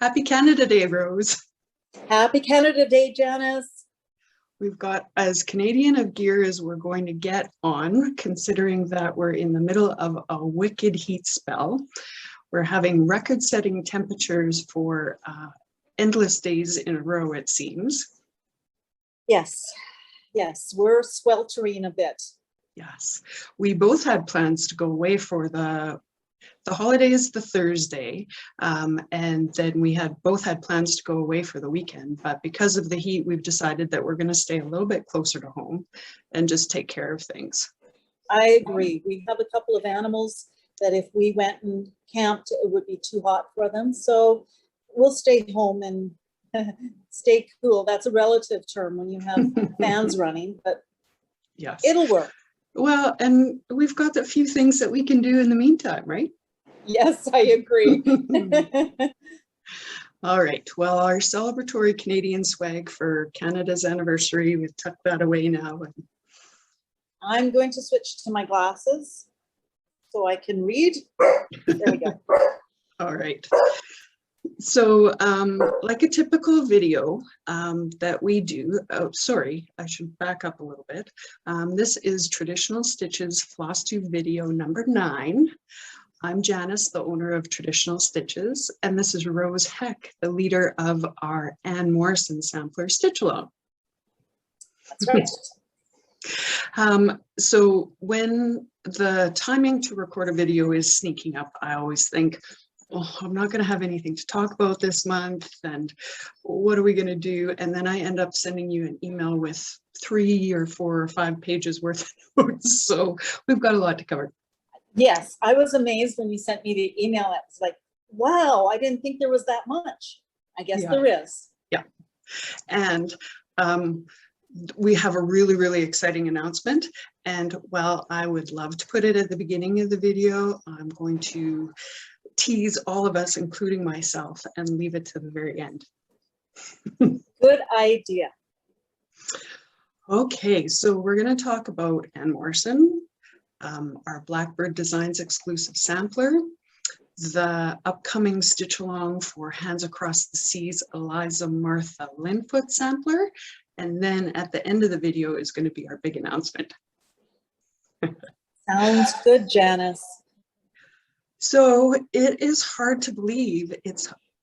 Happy Canada Day, Rose. Happy Canada Day, Janice. We've got as Canadian of gear as we're going to get on, considering that we're in the middle of a wicked heat spell. We're having record-setting temperatures for endless days in a row, it seems. Yes, we're sweltering a bit. Yes, we both had plans to go away for the holidays the Thursday, and then we both had plans to go away for the weekend, but because of the heat, we've decided that we're going to stay a little bit closer to home and just take care of things. I agree. We have a couple of animals that if we went and camped, it would be too hot for them. So we'll stay home and stay cool. That's a relative term when you have fans running, but yes, it'll work. Well, and we've got a few things that we can do in the meantime, right? Yes, I agree. All right. Well, our celebratory Canadian swag for Canada's anniversary, we've tucked that away now. I'm going to switch to my glasses so I can read. There we go. All right. So like a typical video that we do, oh, sorry, I should back up a little bit. This is Traditional Stitches FlossTube video number 9. I'm Janice, the owner of Traditional Stitches, and this is Rose Heck, the leader of our Ann Morrison sampler Stitch Along. That's right. So when the timing to record a video is sneaking up, I always think, oh, I'm not going to have anything to talk about this month, and what are we going to do? And then I end up sending you an email with 3 or 4 or 5 pages worth of notes. So we've got a lot to cover. Yes, I was amazed when you sent me the email. It was like, wow, I didn't think there was that much. I guess there is. Yeah. And we have a really, really exciting announcement. And while I would love to put it at the beginning of the video, I'm going to tease all of us, including myself, and leave it to the very end. Good idea. Okay, so we're going to talk about Ann Morrison, our Blackbird Designs exclusive sampler, the upcoming Stitch Along for Hands Across the Seas Eliza Lynnfoot sampler, and then at the end of the video is going to be our big announcement. Sounds good, Janice. So it is hard to believe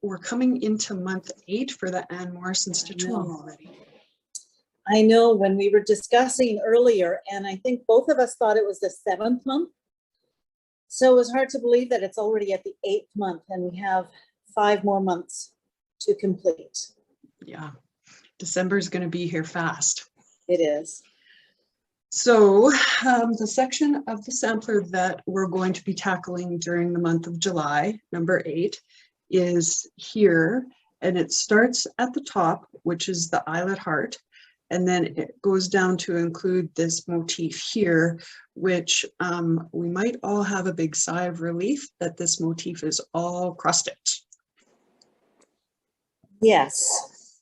we're coming into month 8 for the Ann Morrison Stitch Along already. I know, when we were discussing earlier, and I think both of us thought it was the 7th month. So it was hard to believe that it's already at the 8th month and we have 5 more months to complete. Yeah, December is going to be here fast. It is. So the section of the sampler that we're going to be tackling during the month of July, number 8, is here, and it starts at the top, which is the eyelet heart, and then it goes down to include this motif here, which we might all have a big sigh of relief that this motif is all cross-stitch. Yes.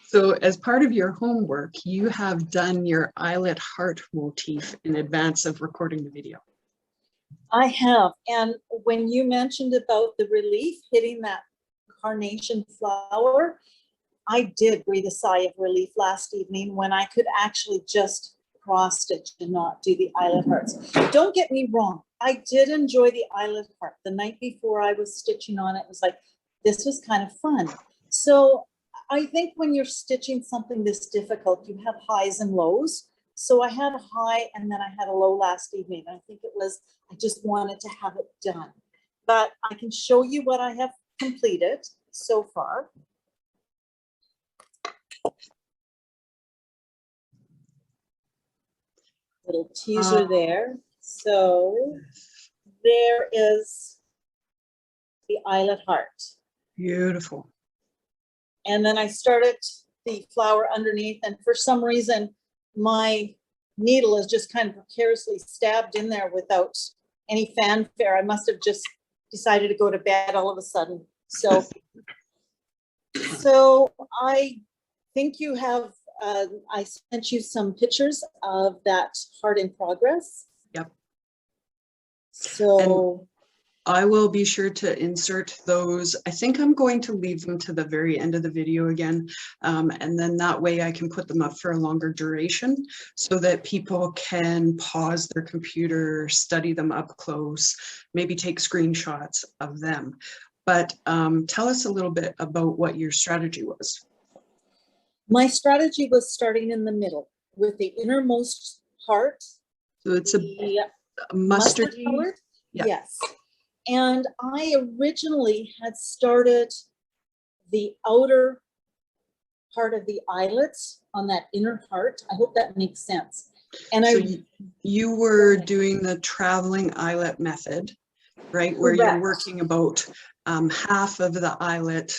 So as part of your homework, you have done your eyelet heart motif in advance of recording the video. I have. And when you mentioned about the relief hitting that carnation flower, I did breathe a sigh of relief last evening when I could actually just cross stitch and not do the eyelet hearts. Don't get me wrong. I did enjoy the eyelet heart. The night before I was stitching on it, was like, this was kind of fun. So I think when you're stitching something this difficult, you have highs and lows. So I had a high and then I had a low last evening. I think it was, I just wanted to have it done. But I can show you what I have completed so far. Little teaser there. So there is the eyelet heart. Beautiful. And then I started the flower underneath, and for some reason my needle is just kind of precariously stabbed in there without any fanfare. I must have just decided to go to bed all of a sudden. So I think you have I sent you some pictures of that heart in progress. Yep. So I will be sure to insert those. I think I'm going to leave them to the very end of the video again. And then that way I can put them up for a longer duration so that people can pause their computer, study them up close, maybe take screenshots of them. But tell us a little bit about what your strategy was. My strategy was starting in the middle with the innermost part. So it's a mustard colored. Yeah. Yes. And I originally had started the outer part of the eyelets on that inner part. I hope that makes sense. And so you were doing the traveling eyelet method, right? Where you're working about half of the eyelet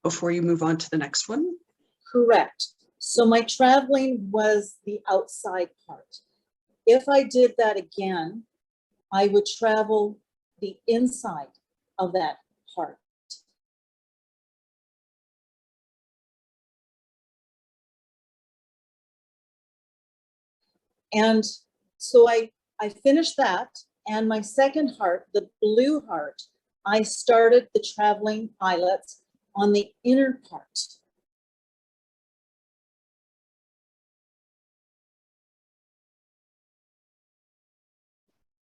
before you move on to the next one? Correct. So my traveling was the outside part. If I did that again, I would travel the inside of that part. And so I finished that, and my second heart, the blue heart, I started the traveling eyelets on the inner part.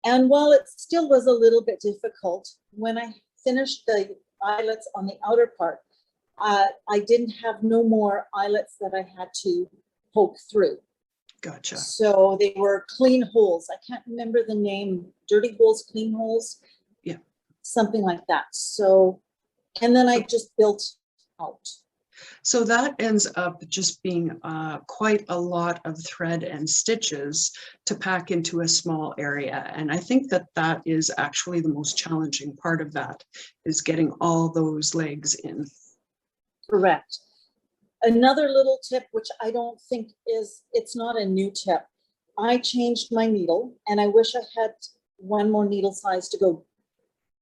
And while it still was a little bit difficult, when I finished the eyelets on the outer part, I didn't have no more eyelets that I had to poke through. Gotcha. So they were clean holes. I can't remember the name, dirty holes, clean holes. Yeah. Something like that. So, and then I just built out. So that ends up just being quite a lot of thread and stitches to pack into a small area. And I think that that is actually the most challenging part of that, is getting all those legs in. Correct. Another little tip, which I don't think it's not a new tip. I changed my needle, and I wish I had one more needle size to go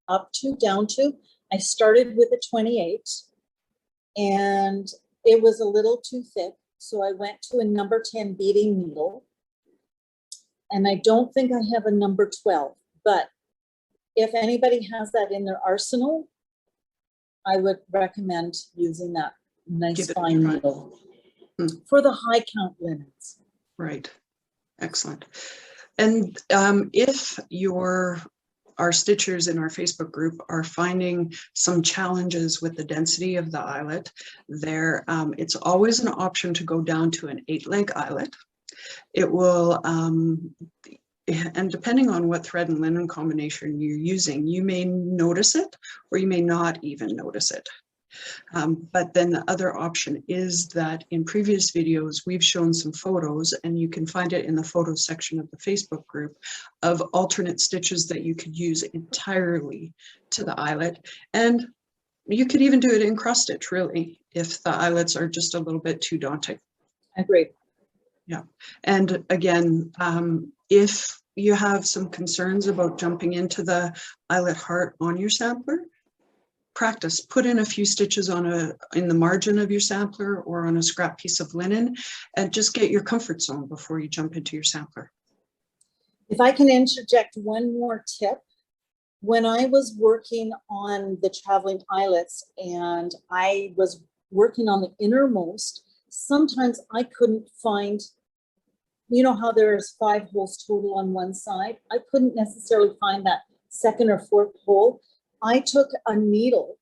up to, down to. I started with a 28. And it was a little too thick, so I went to a number 10 beading needle. And I don't think I have a number 12, but if anybody has that in their arsenal, I would recommend using that nice fine needle for the high count linens. Right. Excellent. And if our stitchers in our Facebook group are finding some challenges with the density of the eyelet, it's always an option to go down to an 8-leg eyelet. It will, and depending on what thread and linen combination you're using, you may notice it or you may not even notice it. But then the other option is that in previous videos, we've shown some photos, and you can find it in the photos section of the Facebook group, of alternate stitches that you could use entirely to the eyelet. And you could even do it in cross stitch, really, if the eyelets are just a little bit too daunting. Agreed. Yeah. And again, if you have some concerns about jumping into the eyelet heart on your sampler, practice. Put in a few stitches in the margin of your sampler or on a scrap piece of linen, and just get your comfort zone before you jump into your sampler. If I can interject one more tip, when I was working on the traveling eyelets and I was working on the innermost, sometimes I couldn't find, you know how there's 5 holes total on one side? I couldn't necessarily find that second or fourth hole. I took a needle,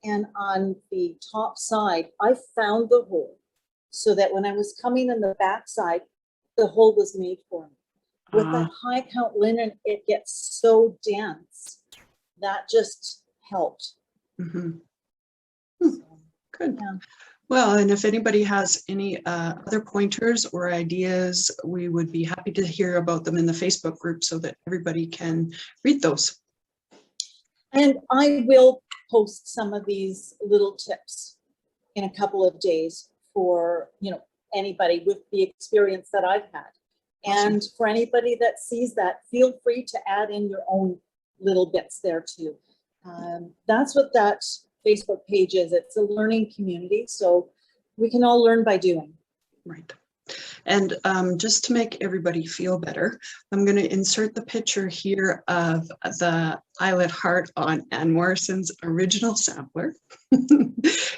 and on the top side, I found the hole so that when I was coming in the back side, the hole was made for me. With that high count linen, it gets so dense. That just helped. Mm-hmm. Good. Yeah. Well, and if anybody has any other pointers or ideas, we would be happy to hear about them in the Facebook group so that everybody can read those. And I will post some of these little tips in a couple of days for, anybody with the experience that I've had. And for anybody that sees that, feel free to add in your own little bits there too. That's what that Facebook page is. It's a learning community, so we can all learn by doing. Right. And just to make everybody feel better, I'm going to insert the picture here of the eyelet heart on Anne Morrison's original sampler.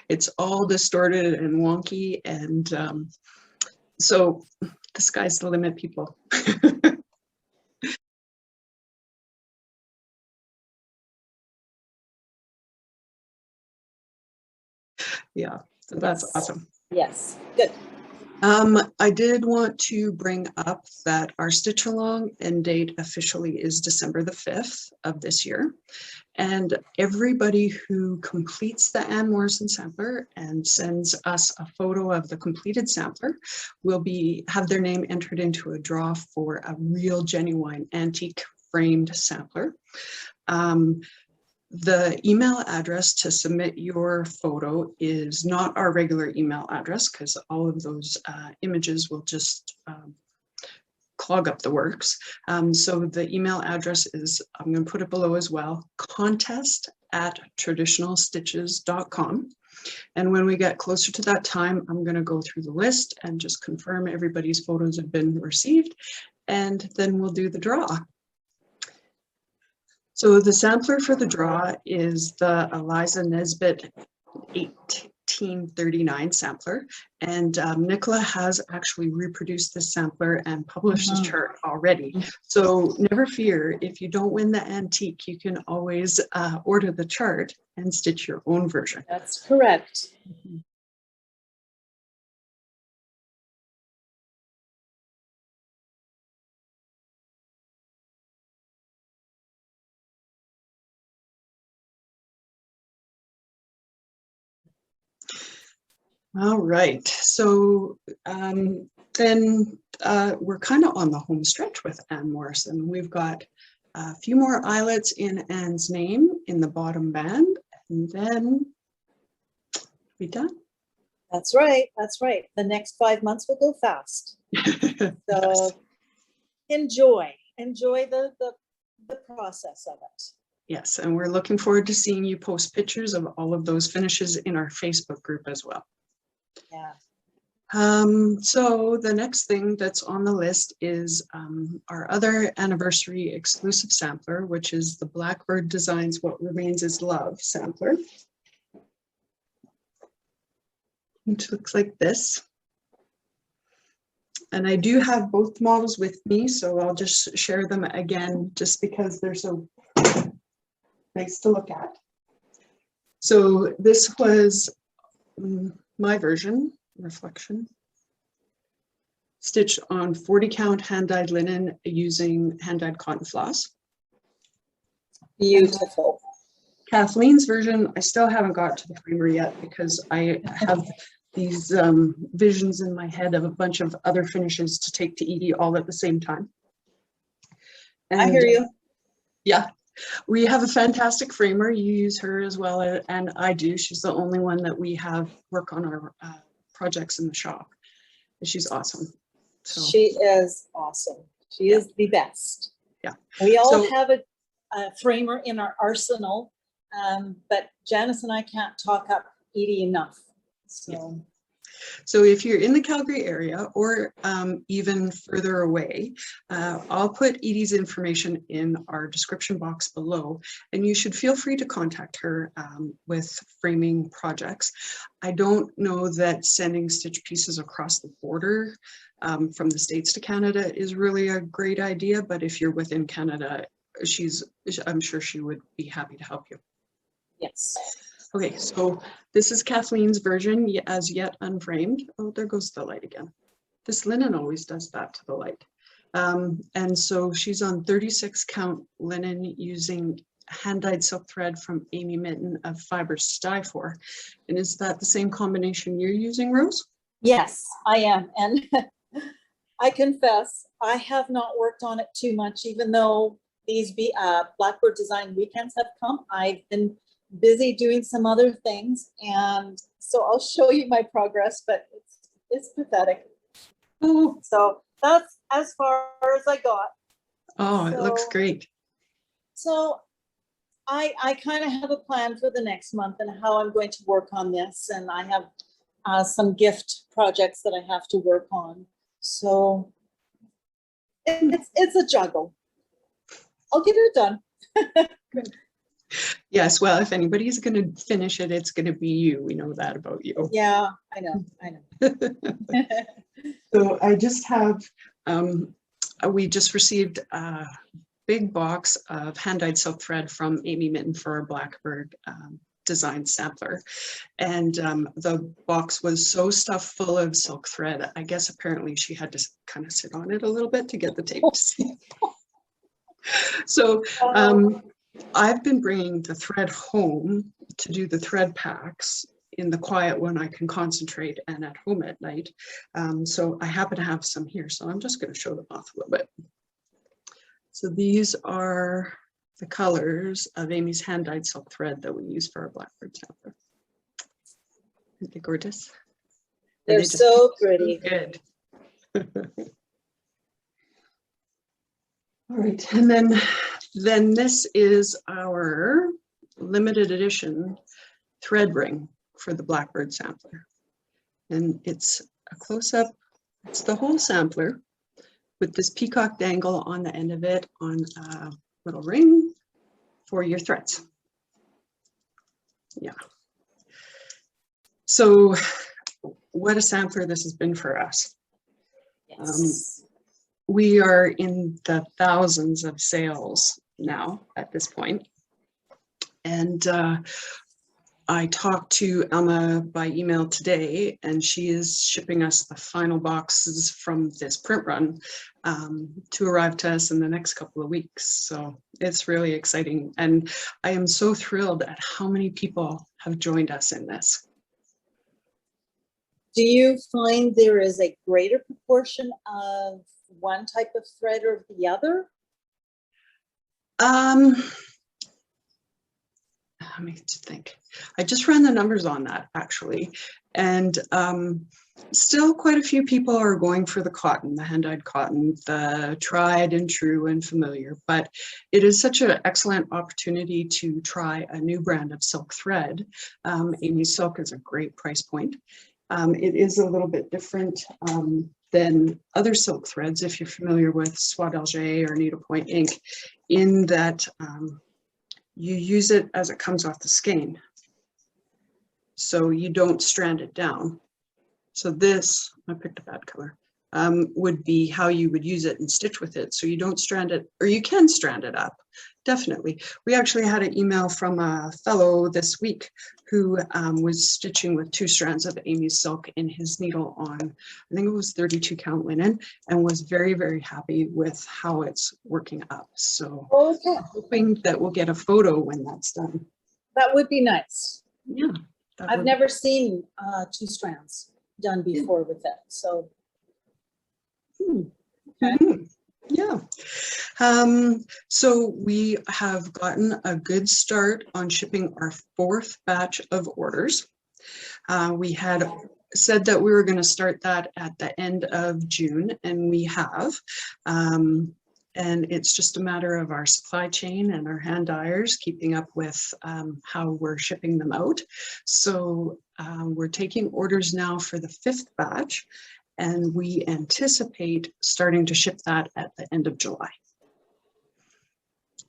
It's all distorted and wonky, and so the sky's the limit, people. Yeah, so that's awesome. Yes, good. I did want to bring up that our stitch along end date officially is December the 5th of this year. And everybody who completes the Anne Morrison sampler and sends us a photo of the completed sampler will have their name entered into a draw for a real genuine antique framed sampler. The email address to submit your photo is not our regular email address, because all of those images will just clog up the works. So the email address is, I'm going to put it below as well, contest@traditionalstitches.com. And when we get closer to that time, I'm going to go through the list and just confirm everybody's photos have been received, and then we'll do the draw. So the sampler for the draw is the Eliza Lynnfoot 1839 sampler, and Nicola has actually reproduced this sampler and published this chart already. So never fear, if you don't win the antique, you can always order the chart and stitch your own version. That's correct. All right, so then we're kind of on the home stretch with Anne Morrison. We've got a few more eyelets in Anne's name in the bottom band, and then we done. That's right. That's right. The next 5 months will go fast. So Yes. enjoy the process of it. Yes, and we're looking forward to seeing you post pictures of all of those finishes in our Facebook group as well. Yeah. So the next thing that's on the list is our other anniversary exclusive sampler, which is the Blackbird Designs What Remains Is Love sampler. Which looks like this. And I do have both models with me, so I'll just share them again just because they're so nice to look at. So this was my version, reflection, stitched on 40 count hand-dyed linen using hand-dyed cotton floss. Beautiful. Kathleen's version, I still haven't got to the framer yet because I have these visions in my head of a bunch of other finishes to take to Edie all at the same time. And, I hear you. Yeah, we have a fantastic framer. You use her as well, and I do. She's the only one that we have work on our projects in the shop. She's awesome. So. She is awesome. She is the best. Yeah. We all have a framer in our arsenal, but Janice and I can't talk up Edie enough. So. Yeah. So if you're in the Calgary area or even further away, I'll put Edie's information in our description box below, and you should feel free to contact her with framing projects. I don't know that sending stitch pieces across the border from the States to Canada is really a great idea, but if you're within Canada, I'm sure she would be happy to help you. Yes. Okay, so this is Kathleen's version as yet unframed. Oh, there goes the light again. This linen always does that to the light. And so she's on 36 count linen using hand-dyed silk thread from Amy Mitten of Fibers to Die For. And is that the same combination you're using, Rose? Yes, I am. And I confess, I have not worked on it too much, even though these Blackbird Design weekends have come. I've been busy doing some other things, and so I'll show you my progress, but it's pathetic. Oh. So that's as far as I got. Oh, it looks great. So I kind of have a plan for the next month and how I'm going to work on this, and I have some gift projects that I have to work on. So it's a juggle. I'll get it done. Good. Yes, well, if anybody's going to finish it, it's going to be you. We know that about you. Yeah, I know. So I just have, we just received a big box of hand-dyed silk thread from Amy Mitten for our Blackbird Designs sampler. And the box was so stuffed full of silk thread. I guess apparently she had to kind of sit on it a little bit to get the tape to see. So I've been bringing the thread home to do the thread packs in the quiet when I can concentrate and at home at night. So I happen to have some here, so I'm just going to show them off a little bit. So these are the colors of Amy's hand-dyed silk thread that we use for our Blackbird sampler. Aren't they gorgeous? They're so pretty. Good. All right, and then this is our limited edition thread ring for the Blackbird sampler. And it's a close-up, it's the whole sampler with this peacock dangle on the end of it on a little ring for your threads. Yeah. So what a sampler this has been for us. Yes. We are in the thousands of sales now at this point. And I talked to Emma by email today, and she is shipping us the final boxes from this print run to arrive to us in the next couple of weeks. So it's really exciting. And I am so thrilled at how many people have joined us in this. Do you find there is a greater proportion of one type of thread or the other? Let me think. I just ran the numbers on that actually, and still quite a few people are going for the cotton, the hand-dyed cotton, the tried and true and familiar, but it is such an excellent opportunity to try a new brand of silk thread. Amy's Silk is a great price point. It is a little bit different than other silk threads, if you're familiar with Soie d'Alger or needlepoint ink, in that you use it as it comes off the skein. So you don't strand it down. So this, I picked a bad color, would be how you would use it and stitch with it. So you don't strand it, or you can strand it up, definitely. We actually had an email from a fellow this week who was stitching with 2 strands of Amy's Silk in his needle on, I think it was 32 count linen, and was very, very happy with how it's working up. So Okay. hoping that we'll get a photo when that's done. That would be nice. Yeah. I've never seen 2 strands done before with that, so. Okay. Yeah. So we have gotten a good start on shipping our 4th batch of orders. We had said that we were going to start that at the end of June, and we have. And it's just a matter of our supply chain and our hand dyers keeping up with how we're shipping them out. So we're taking orders now for the 5th batch, and we anticipate starting to ship that at the end of July.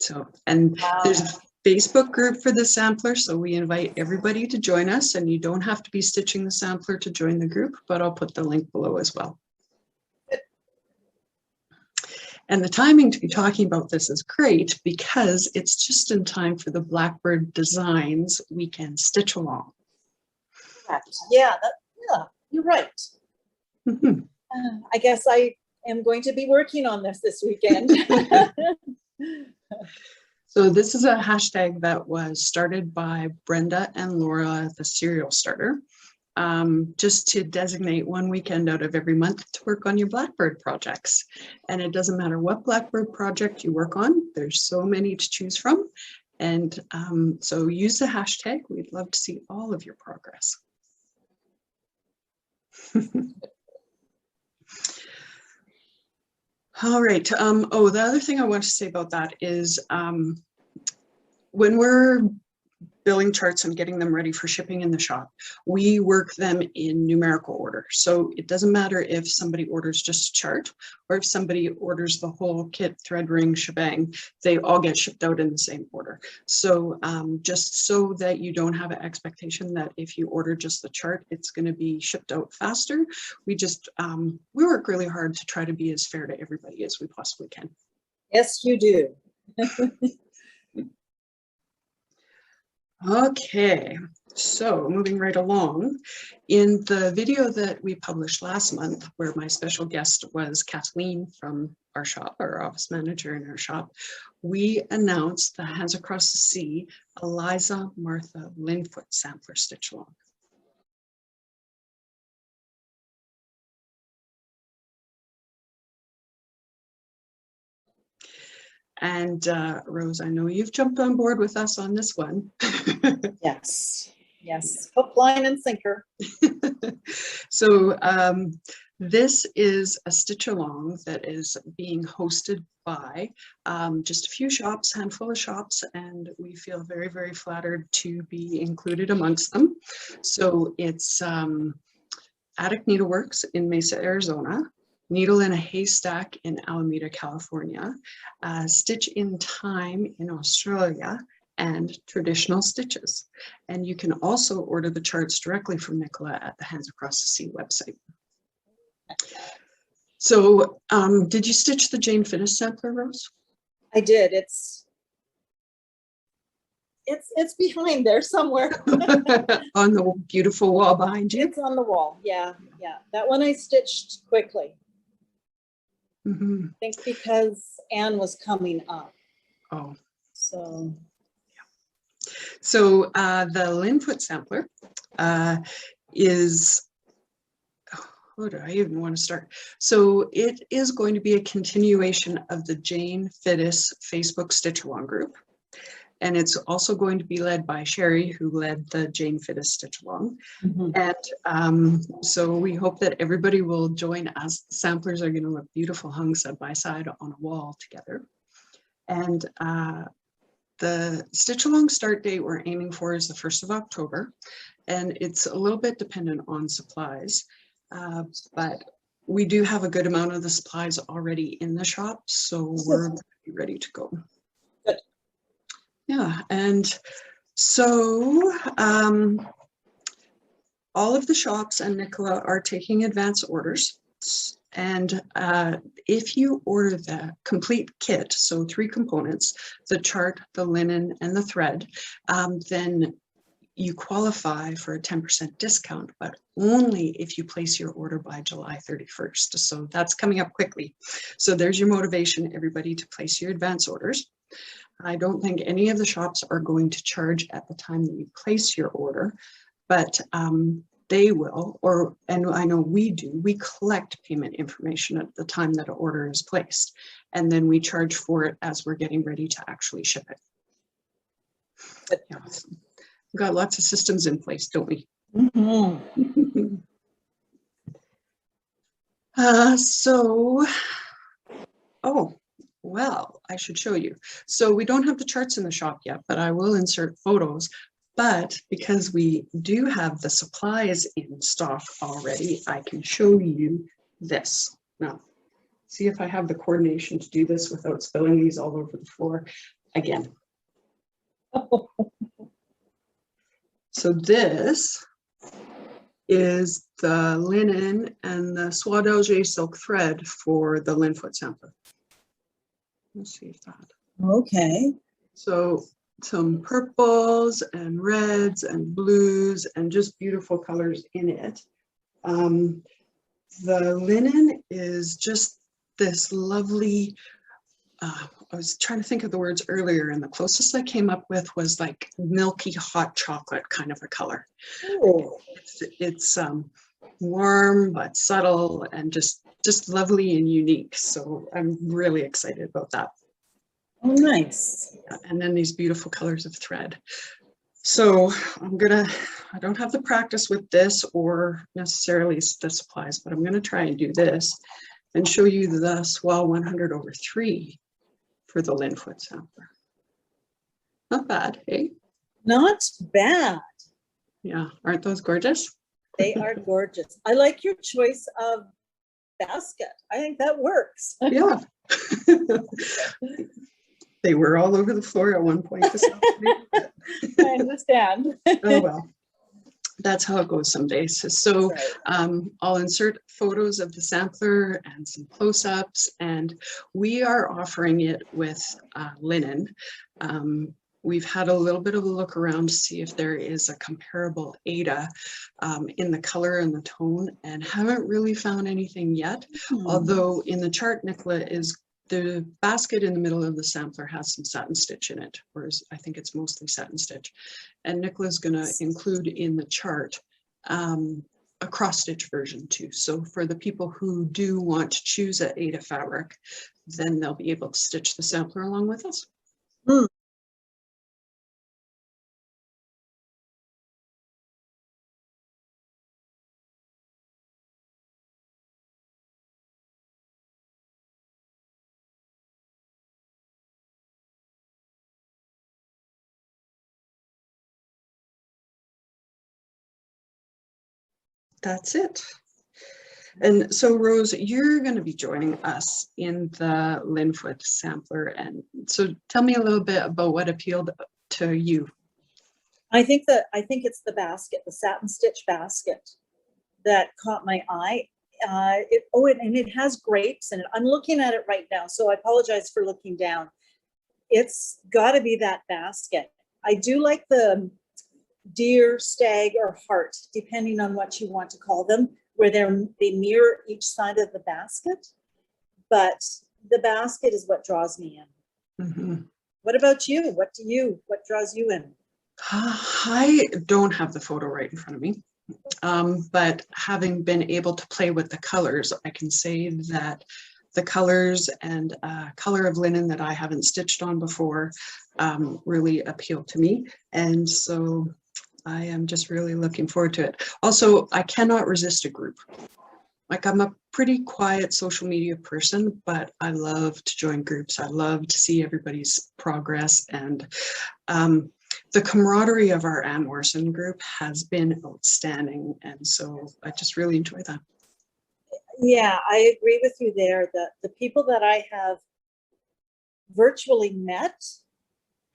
So, and there's a Facebook group for the sampler, so we invite everybody to join us, and you don't have to be stitching the sampler to join the group, but I'll put the link below as well. And the timing to be talking about this is great because it's just in time for the Blackbird Designs weekend stitch along. Yeah, you're right. I guess I am going to be working on this weekend. So this is a hashtag that was started by Brenda and Laura, the Serial Starter, just to designate one weekend out of every month to work on your Blackbird projects. And it doesn't matter what Blackbird project you work on, there's so many to choose from. And so use the hashtag. We'd love to see all of your progress. All right. Oh, the other thing I want to say about that is when we're billing charts and getting them ready for shipping in the shop, we work them in numerical order. So it doesn't matter if somebody orders just a chart or if somebody orders the whole kit, thread, ring, shebang, they all get shipped out in the same order. So just so that you don't have an expectation that if you order just the chart, it's going to be shipped out faster. We just, we work really hard to try to be as fair to everybody as we possibly can. Yes, you do. Okay, so moving right along, in the video that we published last month, where my special guest was Kathleen from our shop, our office manager in our shop, we announced the Hands Across the Sea Eliza Lynnfoot sampler stitch along. And Rose, I know you've jumped on board with us on this one. Yes, yes, hook, line, and sinker. So this is a stitch along that is being hosted by just a few shops, handful of shops, and we feel very, very flattered to be included amongst them. So it's Attic Needleworks in Mesa, Arizona, Needle in a Haystack in Alameda, California, Stitch in Time in Australia, and Traditional Stitches. And you can also order the charts directly from Nicola at the Hands Across the Sea website. So did you stitch the Jane Finnis sampler, Rose? I did. It's behind there somewhere. On the beautiful wall behind you? It's on the wall. Yeah, yeah. That one I stitched quickly. Mm-hmm. I think because Anne was coming up. Oh. So. So the Lynnfoot sampler is, where do I even want to start? So it is going to be a continuation of the Jane Finnis Facebook Stitch Along group. And it's also going to be led by Sherry, who led the Jane Finnis Stitch Along. Mm-hmm. And so we hope that everybody will join us. The samplers are going to look beautiful hung side by side on a wall together. And the Stitch Along start date we're aiming for is the 1st of October. And it's a little bit dependent on supplies, but we do have a good amount of the supplies already in the shop, so we're ready to go. Yeah, and so all of the shops and Nicola are taking advance orders. And if you order the complete kit, so 3 components, the chart, the linen, and the thread, then you qualify for a 10% discount, but only if you place your order by July 31st. So that's coming up quickly. So there's your motivation, everybody, to place your advance orders. I don't think any of the shops are going to charge at the time that you place your order, but they will, and I know we do, we collect payment information at the time that an order is placed, and then we charge for it as we're getting ready to actually ship it. But yeah, we've got lots of systems in place, don't we? Mm-hmm. Well, I should show you. So we don't have the charts in the shop yet, but I will insert photos. But because we do have the supplies in stock already, I can show you this. Now, see if I have the coordination to do this without spilling these all over the floor again. So this is the linen and the soie d'Alger silk thread for the Lynnfoot sampler. Let's see if that. Okay. So some purples and reds and blues and just beautiful colors in it. The linen is just this lovely, I was trying to think of the words earlier, and the closest I came up with was like milky hot chocolate kind of a color. Oh. It's warm but subtle and just lovely and unique. So I'm really excited about that. Oh, nice. And then these beautiful colors of thread. So I don't have the practice with this or necessarily the supplies, but I'm gonna try and do this and show you the swell 100/3 for the Lynnfoot sampler. Not bad, hey? Not bad. Yeah, aren't those gorgeous? They are gorgeous. I like your choice of basket. I think that works. Yeah. They were all over the floor at one point this afternoon, but I understand. oh well, that's how it goes some days. So Right. I'll insert photos of the sampler and some close-ups, and we are offering it with linen. We've had a little bit of a look around to see if there is a comparable Ada in the color and the tone, and haven't really found anything yet. Although in the chart, the basket in the middle of the sampler has some satin stitch in it, whereas I think it's mostly satin stitch. And Nicola's going to include in the chart a cross stitch version too. So for the people who do want to choose a Ada fabric, then they'll be able to stitch the sampler along with us. That's it. And so Rose, you're going to be joining us in the Lynnfoot sampler. And so tell me a little bit about what appealed to you. I think it's the basket, the satin stitch basket, that caught my eye. And it has grapes in it. I'm looking at it right now, so I apologize for looking down. It's got to be that basket. I do like the deer, stag, or hart, depending on what you want to call them, where they mirror each side of the basket. But the basket is what draws me in. Mm-hmm. What about you? What draws you in? I don't have the photo right in front of me, but having been able to play with the colors, I can say that the colors and color of linen that I haven't stitched on before really appeal to me. And so I am just really looking forward to it. Also, I cannot resist a group. Like, I'm a pretty quiet social media person, but I love to join groups. I love to see everybody's progress, and the camaraderie of our Ann Morrison group has been outstanding. And so I just really enjoy that. Yeah, I agree with you there. The people that I have virtually met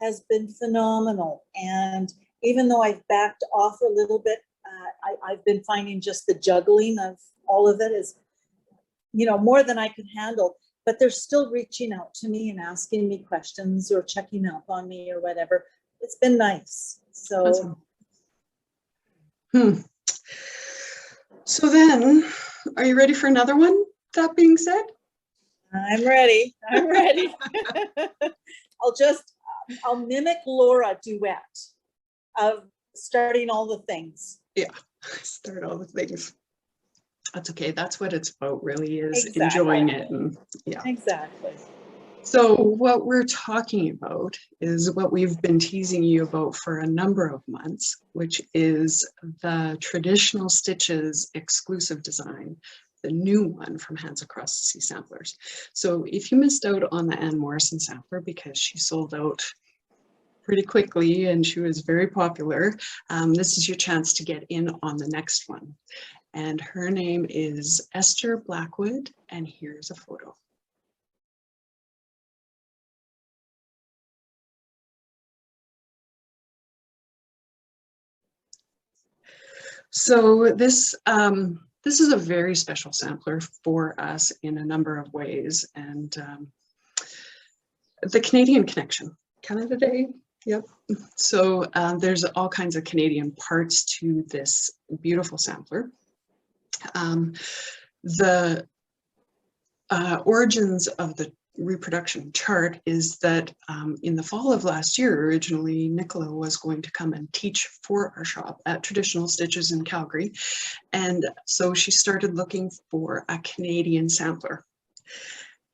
has been phenomenal. And even though I've backed off a little bit, I've been finding just the juggling of all of it is, more than I could handle. But they're still reaching out to me and asking me questions or checking up on me or whatever. It's been nice. So. Awesome. So then, are you ready for another one? That being said, I'm ready. I'll mimic Laura duet of starting all the things. Yeah, start all the things. That's okay. That's what it's about, really, is Exactly. enjoying it. And yeah. Exactly. So what we're talking about is what we've been teasing you about for a number of months, which is the Traditional Stitches exclusive design, the new one from Hands Across the Sea Samplers. So if you missed out on the Ann Morrison sampler because she sold out pretty quickly and she was very popular, this is your chance to get in on the next one. And her name is Esther Blackwood, and here's a photo. So this is a very special sampler for us in a number of ways, and the Canadian connection, Canada Day. Yep. So there's all kinds of Canadian parts to this beautiful sampler. The origins of the reproduction chart is that in the fall of last year, originally Nicola was going to come and teach for our shop at Traditional Stitches in Calgary. And so she started looking for a Canadian sampler.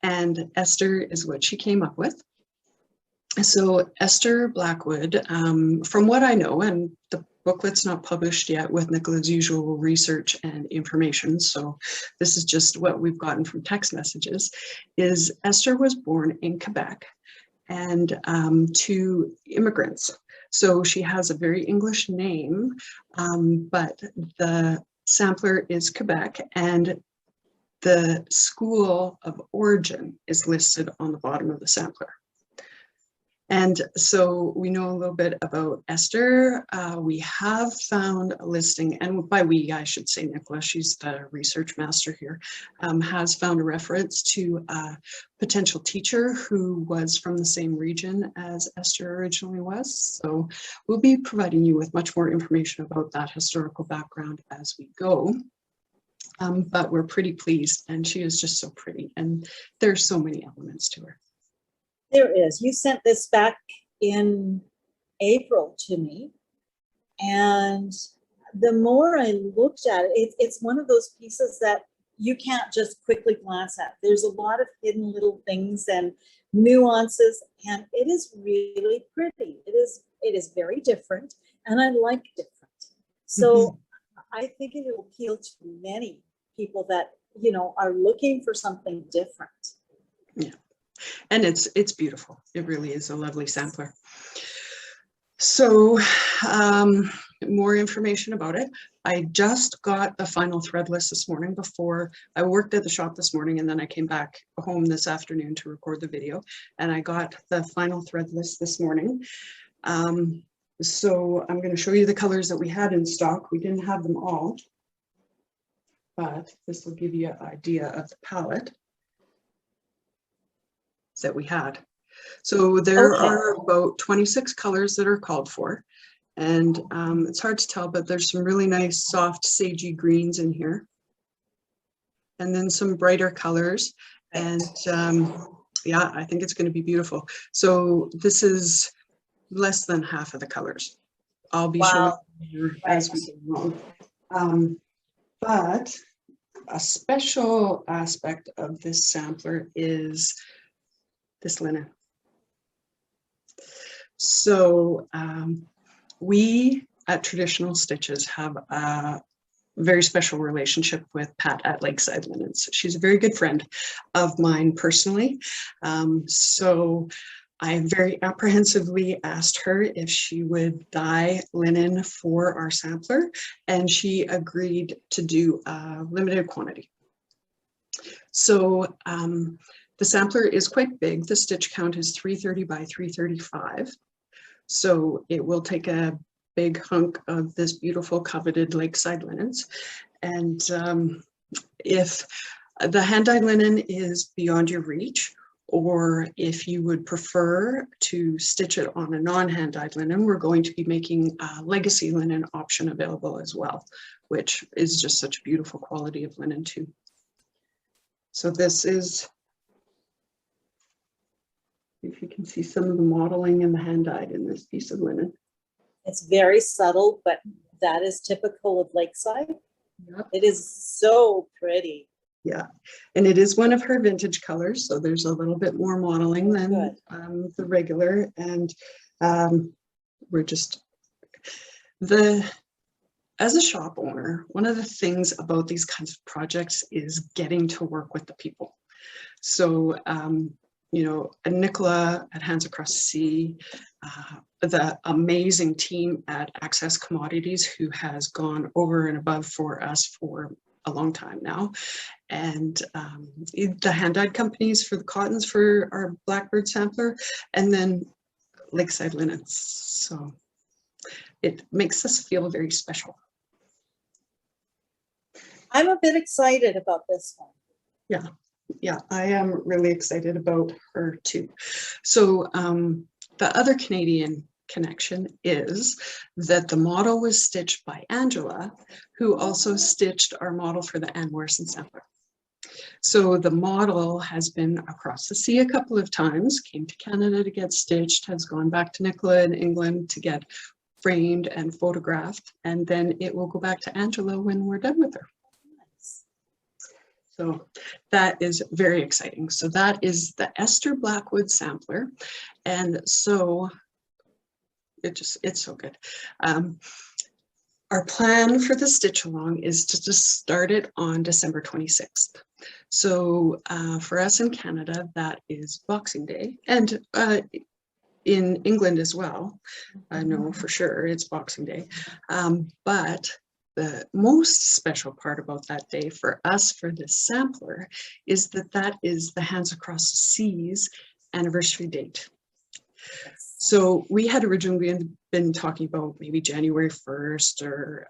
And Esther is what she came up with. So Esther Blackwood, from what I know, and the booklet's not published yet with Nicola's usual research and information, so this is just what we've gotten from text messages, is Esther was born in Quebec and to immigrants. So she has a very English name, but the sampler is Quebec, and the school of origin is listed on the bottom of the sampler. And so we know a little bit about Esther. We have found a listing, and by we, I should say Nicola, she's the research master here, has found a reference to a potential teacher who was from the same region as Esther originally was. So we'll be providing you with much more information about that historical background as we go. But we're pretty pleased, and she is just so pretty, and there's so many elements to her. There is. You sent this back in April to me, and the more I looked at it, it's one of those pieces that you can't just quickly glance at. There's a lot of hidden little things and nuances, and it is really pretty. It is very different, and I like different. So I think it will appeal to many people that, you know, are looking for something different. Yeah. And it's beautiful. It really is a lovely sampler. So more information about it. I just got the final thread list this morning. Before I worked at the shop this morning, and then I came back home this afternoon to record the video, and I got the final thread list this morning. So I'm going to show you the colors that we had in stock. We didn't have them all, but this will give you an idea of the palette that we had. So there are about 26 colors that are called for, and it's hard to tell, but there's some really nice soft sagey greens in here, and then some brighter colors, and yeah, I think it's going to be beautiful. So this is less than half of the colors. I'll be showing you as we go along. But a special aspect of this sampler is this linen. So we at Traditional Stitches have a very special relationship with Pat at Lakeside Linens. She's a very good friend of mine personally. So I very apprehensively asked her if she would dye linen for our sampler, and she agreed to do a limited quantity. So the sampler is quite big. The stitch count is 330 by 335. So it will take a big hunk of this beautiful coveted Lakeside linens. And if the hand-dyed linen is beyond your reach, or if you would prefer to stitch it on a non-hand-dyed linen, we're going to be making a legacy linen option available as well, which is just such a beautiful quality of linen too. So this is, if you can see some of the modeling and the hand-dyed in this piece of linen. It's very subtle, but that is typical of Lakeside. Yep. It is so pretty. Yeah, and it is one of her vintage colors, so there's a little bit more modeling than the regular, and we're just, as a shop owner, one of the things about these kinds of projects is getting to work with the people. So, you know, Nicola at Hands Across the Sea, the amazing team at Access Commodities, who has gone over and above for us for a long time now, and the hand-dyed companies for the cottons for our Blackbird sampler, and then Lakeside Linens. So it makes us feel very special. I'm a bit excited about this one. Yeah, I am really excited about her too. So the other Canadian connection is that the model was stitched by Angela, who also stitched our model for the Anne Morrison sampler. So the model has been across the sea a couple of times, came to Canada to get stitched, has gone back to Nicola in England to get framed and photographed, and then it will go back to Angela when we're done with her. So that is very exciting. So that is the Esther Blackwood sampler. And so it's so good. Our plan for the stitch along is to just start it on December 26th. So for us in Canada, that is Boxing Day. And in England as well. I know for sure it's Boxing Day. But the most special part about that day for us, for this sampler, is that that is the Hands Across the Seas anniversary date. So we had originally been talking about maybe January 1st or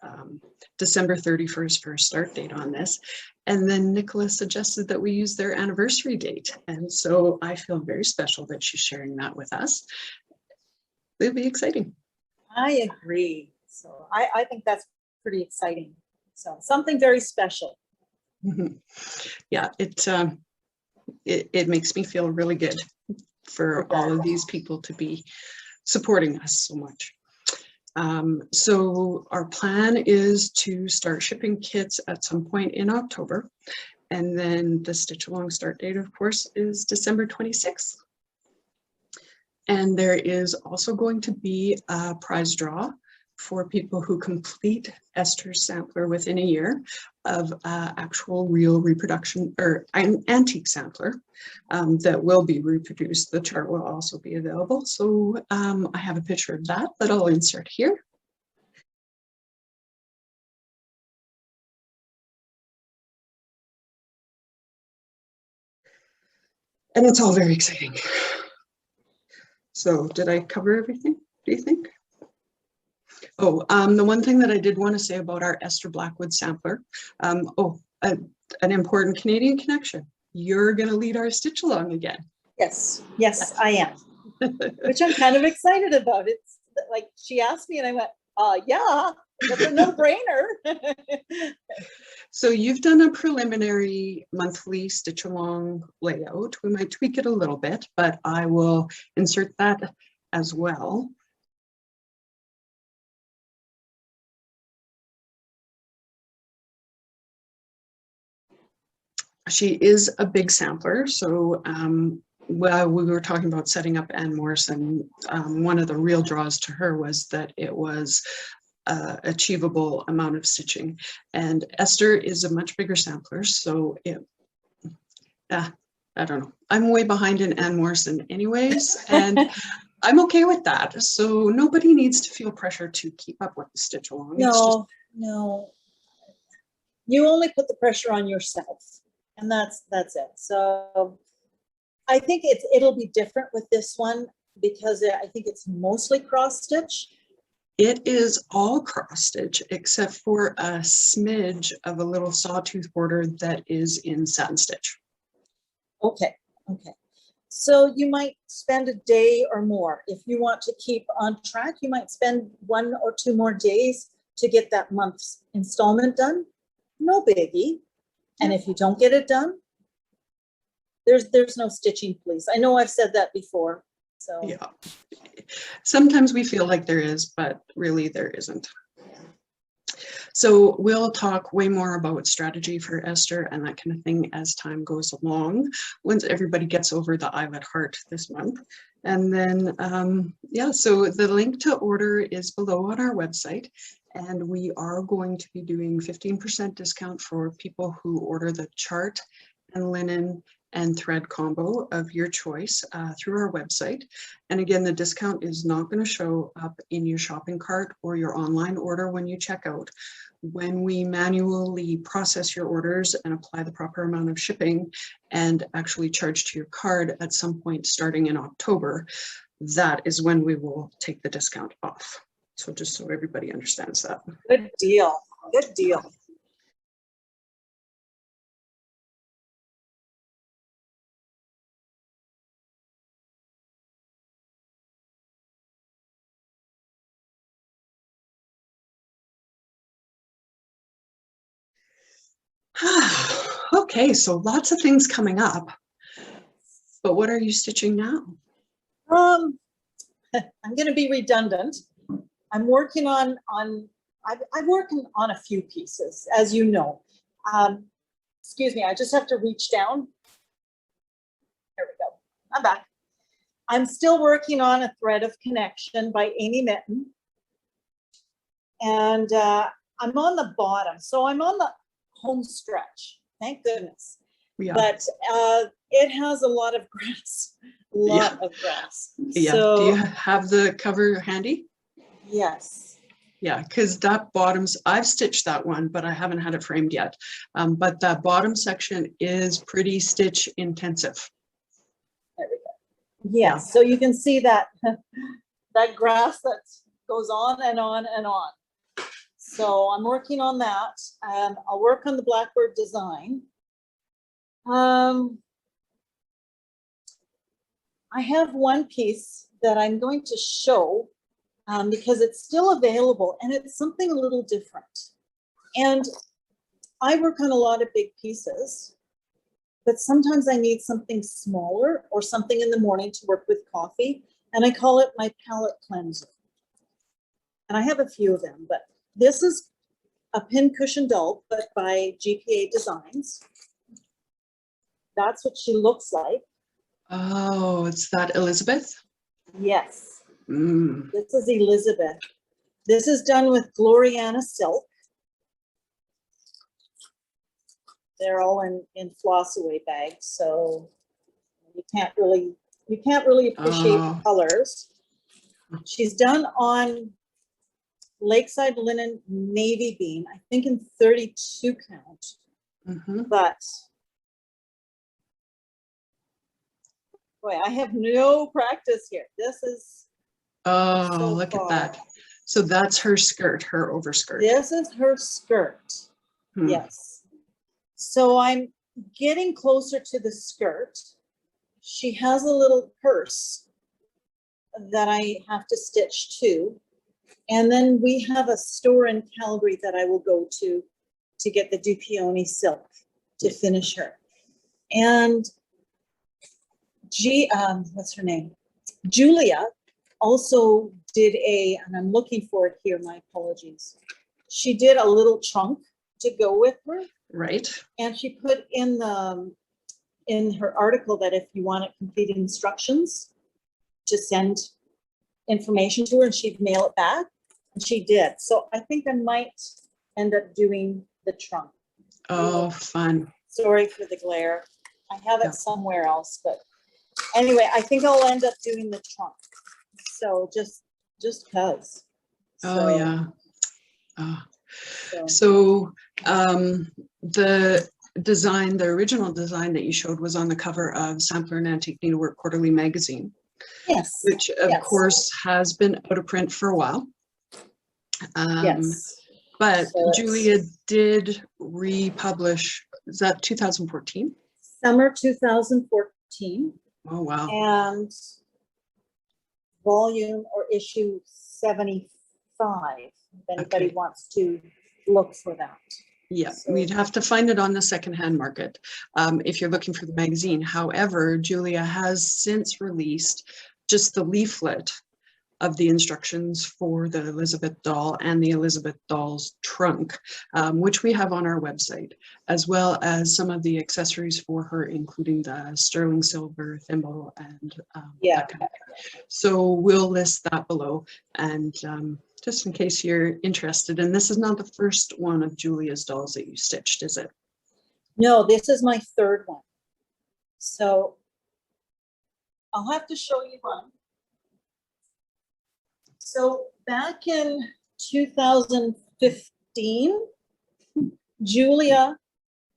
December 31st for a start date on this. And then Nicola suggested that we use their anniversary date. And so I feel very special that she's sharing that with us. It'll be exciting. I agree. So I think that's pretty exciting. So something very special. Yeah, it makes me feel really good for all of these people to be supporting us so much. So our plan is to start shipping kits at some point in October. And then the Stitch Along start date, of course, is December 26th. And there is also going to be a prize draw for people who complete Esther's sampler within a year of actual real reproduction or an antique sampler that will be reproduced. The chart will also be available. So I have a picture of that I'll insert here. And it's all very exciting. So did I cover everything, do you think? Oh, the one thing that I did want to say about our Esther Blackwood sampler, an important Canadian connection. You're going to lead our Stitch Along again. Yes, I am, which I'm kind of excited about. It's like she asked me and I went, yeah, that's a no-brainer. So you've done a preliminary monthly Stitch Along layout. We might tweak it a little bit, but I will insert that as well. She is a big sampler, so while we were talking about setting up Anne Morrison, one of the real draws to her was that it was achievable amount of stitching, and Esther is a much bigger sampler, so I don't know, I'm way behind in Anne Morrison anyways, and I'm okay with that. So nobody needs to feel pressure to keep up with the Stitch Along. No, you only put the pressure on yourself, and that's it. So I think it'll be different with this one because I think it's mostly cross stitch. It is all cross stitch except for a smidge of a little sawtooth border that is in satin stitch. Okay. So you might spend a day or more. If you want to keep on track, you might spend 1 or 2 more days to get that month's installment done. No biggie. And if you don't get it done, there's no stitching, please. I know I've said that before. So yeah, sometimes we feel like there is, but really there isn't. So we'll talk way more about strategy for Esther and that kind of thing as time goes along, once everybody gets over the Eyelet Heart this month. And then, yeah, so the link to order is below on our website. And we are going to be doing 15% discount for people who order the chart and linen and thread combo of your choice through our website. And again, the discount is not going to show up in your shopping cart or your online order when you check out. When we manually process your orders and apply the proper amount of shipping and actually charge to your card at some point starting in October, that is when we will take the discount off. So just so everybody understands that. good deal. Good deal. Okay, so lots of things coming up. But what are you stitching now? I'm going to be redundant. I'm working on I'm working on a few pieces, as you know. Excuse me, I just have to reach down. There we go. I'm back. I'm still working on A Thread of Connection by Amy Mitten. And I'm on the bottom. So I'm on the home stretch. Thank goodness. Yeah. But it has a lot of grass, a lot of grass. Yeah. So, Do you have the cover handy? yes. Yeah, because that bottoms, I've stitched that one, but I haven't had it framed yet. But that bottom section is pretty stitch intensive. There we go. Yes, so you can see that that grass that goes on and on and on. So I'm working on that, and I'll work on the Blackbird design. I have one piece that I'm going to show because it's still available and it's something a little different. And I work on a lot of big pieces, but sometimes I need something smaller or something in the morning to work with coffee. And I call it my palette cleanser. And I have a few of them, but this is a pin cushion doll, but by GPA Designs. That's what she looks like. Oh, it's that Elizabeth? Yes. Mm. This is Elizabeth. This is done with Gloriana silk. They're all in floss away bags, so you can't really appreciate the colors. She's done on Lakeside linen navy bean, I think in 32 count. Mm-hmm. But boy, I have no practice here. This is Oh, look at that. So that's her skirt, her overskirt. This is her skirt. Hmm. Yes. So I'm getting closer to the skirt. She has a little purse that I have to stitch to. And then we have a store in Calgary that I will go to get the Dupioni silk to finish her. And what's her name? Julia also did and I'm looking for it here, my apologies. She did a little trunk to go with her. Right. And she put in her article that if you want complete instructions to send information to her and she'd mail it back. And she did. So I think I might end up doing the trunk. Oh, fun. Sorry for the glare. I have it somewhere else, but anyway, I think I'll end up doing the trunk. So just cause. Oh, yeah. So the design, the original design that you showed was on the cover of Sampler and Antique Needlework Quarterly magazine. Yes. Which of course has been out of print for a while. Yes. But so Julia did republish, is that 2014? Summer 2014. Oh, wow. And volume or issue 75, if anybody wants to look for that. Yeah, so we'd have to find it on the secondhand market if you're looking for the magazine. However, Julia has since released just the leaflet of the instructions for the Elizabeth doll and the Elizabeth doll's trunk, which we have on our website, as well as some of the accessories for her, including the sterling silver thimble and that kind of thing. So we'll list that below, and just in case you're interested. And this is not the first one of Julia's dolls that you stitched, is it? No, this is my third one. So I'll have to show you one. So back in 2015, Julia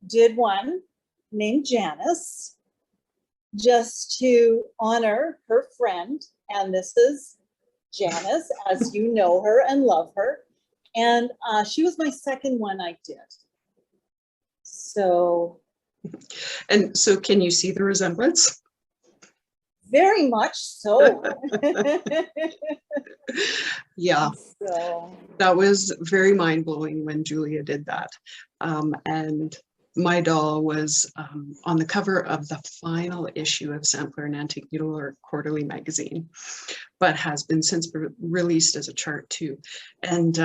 did one named Janice just to honor her friend. And this is Janice, as you know her and love her. And she was my second one I did. So. And so can you see the resemblance? Very much so. Yeah, so. That was very mind-blowing when Julia did that. And my doll was on the cover of the final issue of Sampler and Antique Needlework Quarterly magazine, but has been since released as a chart too. And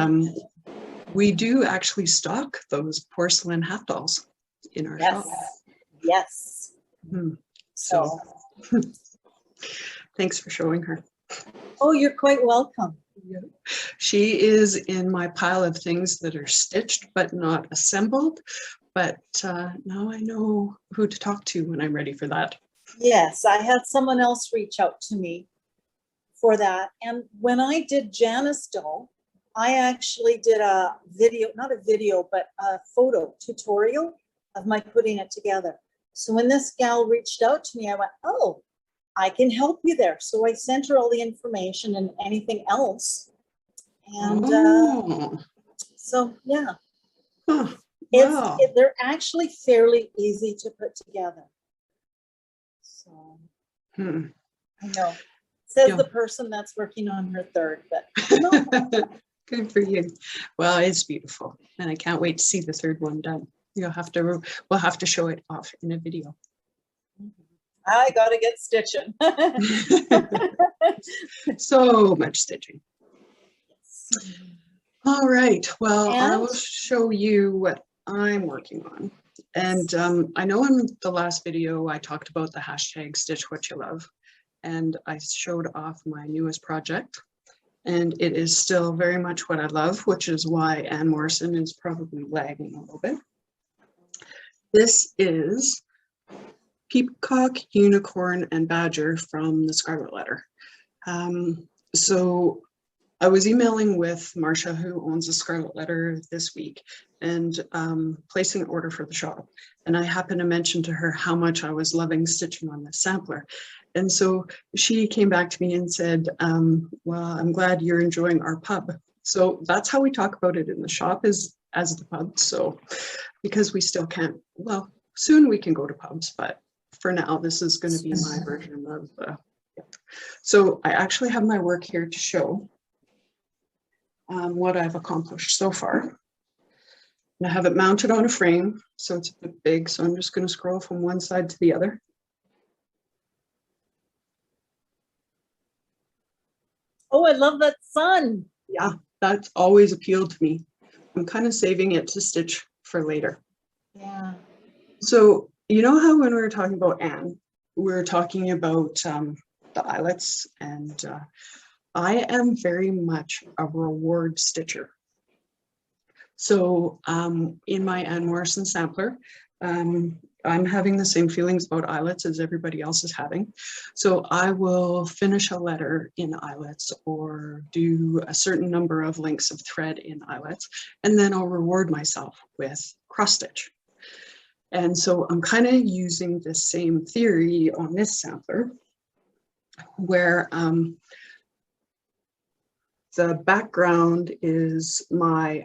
we do actually stock those porcelain half dolls in our shop. Yes. Mm-hmm. So. Thanks for showing her. Oh, you're quite welcome. Yeah. She is in my pile of things that are stitched but not assembled, but now I know who to talk to when I'm ready for that. Yes, I had someone else reach out to me for that. And when I did Janice doll, I actually did a video, not a video, but a photo tutorial of my putting it together. So when this gal reached out to me, I went, oh, I can help you there. So I sent her all the information and anything else. And so, yeah, Huh. Wow. they're actually fairly easy to put together. So I know. Says the person that's working on her third, but no. Good for you. Well, it's beautiful, and I can't wait to see the third one done. We'll have to show it off in a video. I gotta get stitching. So much stitching. All right. Well, I will show you what I'm working on. And I know in the last video I talked about the hashtag Stitch What You Love, and I showed off my newest project. And it is still very much what I love, which is why Anne Morrison is probably lagging a little bit. This is Peacock, Unicorn, and Badger from the Scarlet Letter. So I was emailing with Marcia, who owns the Scarlet Letter, this week, and placing an order for the shop. And I happened to mention to her how much I was loving stitching on this sampler. And so she came back to me and said, well, I'm glad you're enjoying our pub. So that's how we talk about it in the shop, is as the pub. So because we still can't, well, soon we can go to pubs, but for now, this is going to be my version of So I actually have my work here to show what I've accomplished so far. And I have it mounted on a frame, so it's a bit big. So I'm just going to scroll from one side to the other. Oh, I love that sun. Yeah, that's always appealed to me. I'm kind of saving it to stitch for later. Yeah. So you know how when we were talking about Anne, we were talking about the eyelets, and I am very much a reward stitcher. So in my Anne Morrison sampler, I'm having the same feelings about eyelets as everybody else is having. So I will finish a letter in eyelets or do a certain number of links of thread in eyelets, and then I'll reward myself with cross stitch. And so I'm kind of using the same theory on this sampler, where the background is my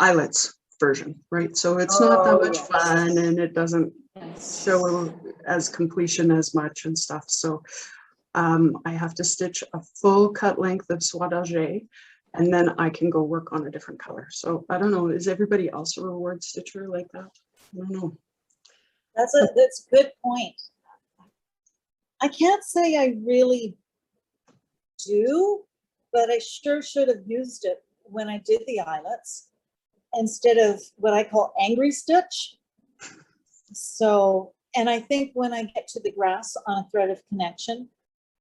eyelets version, right? So it's not that much fun, and it doesn't show as completion as much and stuff. So I have to stitch a full cut length of soie d'Alger, and then I can go work on a different color. So I don't know, is everybody else a reward stitcher like that? I don't know. That's a good point. I can't say I really do, but I sure should have used it when I did the eyelets instead of what I call angry stitch. So, and I think when I get to the grass on a thread of connection,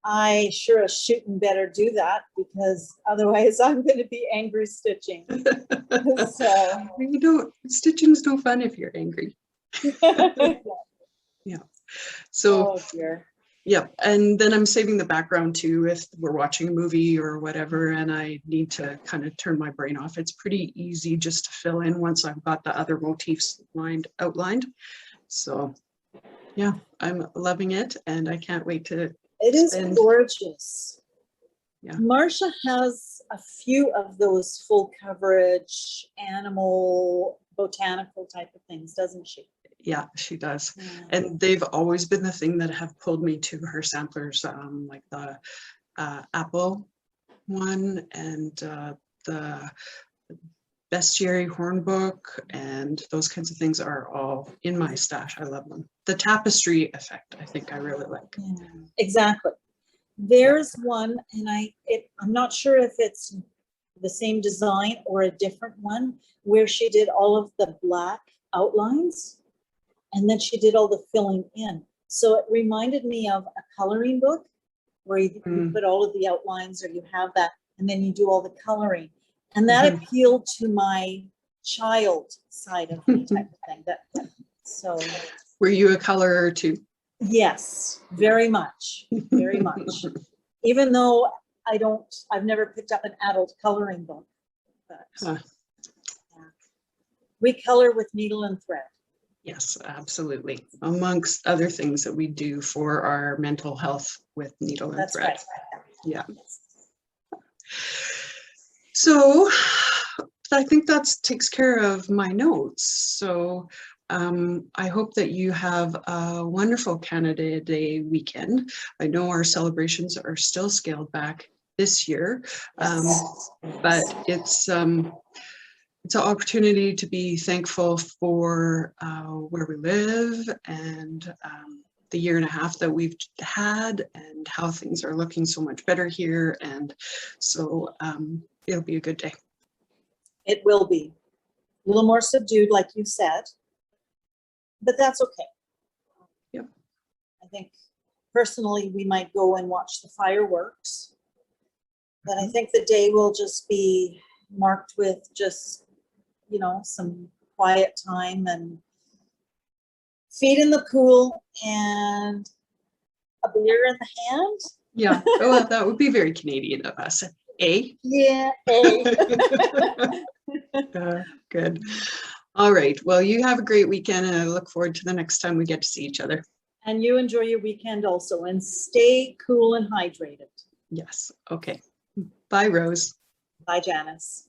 I sure as shooting better do that, because otherwise I'm going to be angry stitching. So You don't, stitching's no fun if you're angry. Yeah. So oh dear. Yeah, and then I'm saving the background too if we're watching a movie or whatever and I need to kind of turn my brain off. It's pretty easy just to fill in once I've got the other motifs outlined. So yeah, I'm loving it, and I can't wait to. It is gorgeous. Yeah. Marcia has a few of those full coverage animal botanical type of things, doesn't she? Yeah, she does. Yeah. And they've always been the thing that have pulled me to her samplers, like the apple one and the bestiary hornbook, and those kinds of things are all in my stash. I love them. The tapestry effect, I think I really like. Yeah, exactly. There's one, and I'm not sure if it's the same design or a different one, where she did all of the black outlines and then she did all the filling in. So it reminded me of a coloring book where you put all of the outlines, or you have that, and then you do all the coloring. And that appealed to my child side of me type of thing. So Were you a colorer too? yes, very much, very much. Even though I've never picked up an adult coloring book, but Huh. yeah. We color with needle and thread. Yes, absolutely. Amongst other things that we do for our mental health with needle and That's thread. right. Yeah. So I think that takes care of my notes. So I hope that you have a wonderful Canada Day weekend. I know our celebrations are still scaled back this year, but it's an opportunity to be thankful for where we live and the year and a half that we've had and how things are looking so much better here. And so it'll be a good day. It will be a little more subdued, like you said, but that's okay. Yep. I think personally we might go and watch the fireworks, but I think the day will just be marked with just, you know, some quiet time and feet in the pool and a beer in the hand. Yeah, well, that would be very Canadian of us, eh? Yeah. Good. All right. Well, you have a great weekend, and I look forward to the next time we get to see each other. And you enjoy your weekend also, and stay cool and hydrated. Yes. Okay. Bye, Rose. Bye, Janice.